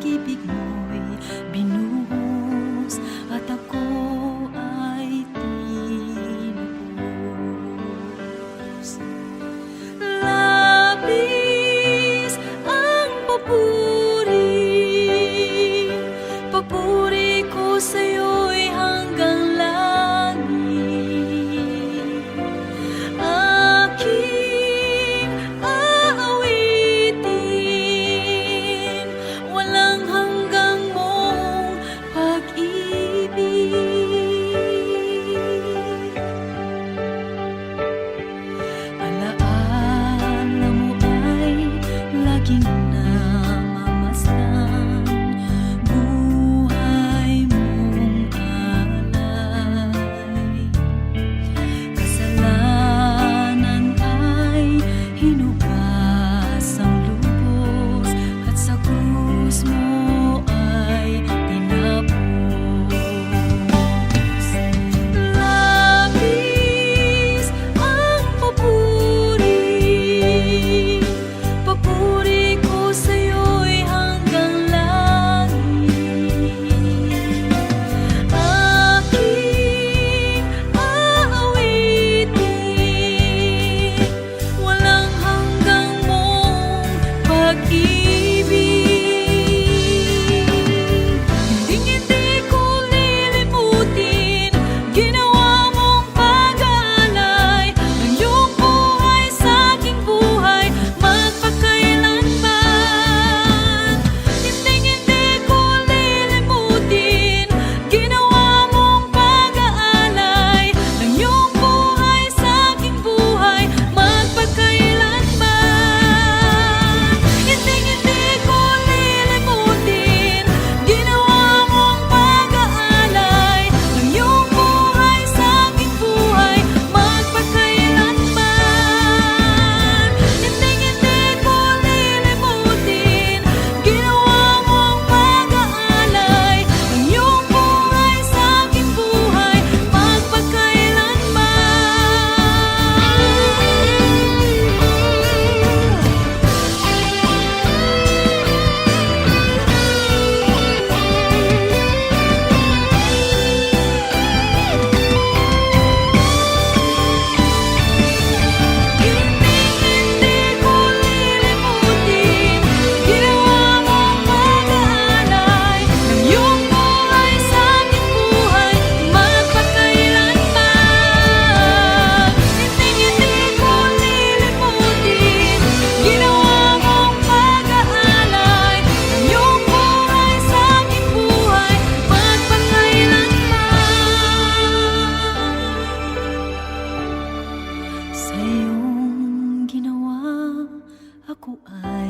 pag-ibig mo'y binuhos at ako ay tinubos. Labis ang papuri ko sa'yo'y hanggang langit. Aking aawitin, walang hanggang mong pag-ibig. Alaala mo ay laging namamasdan, buhay mong alay. Kasalanan ay hinugas ang lubos at sa krus mo ay tinapos. Labis ang papuri ko sa'yo'y hanggang langit. Aking aawitin, walang hanggang mong pag-ibig. Hinding-hindi ko lilimutin ginawa mong pag-aalay ng iyong buhay sa aking buhay magpakailanman. Hinding-hindi ko lilimutin ginawa mong pag-aalay ng iyong buhay sa aking buhay magpakailanman. Hinding-hindi ko lilimutin ginawa mong pag-aalay ng iyong buhay sa aking buhay magpakailanman. Hinding-hindi ko lilimutin ginawa mong pag-aalay ng iyong buhay sa aking buhay sa iyong ginawa, ako ay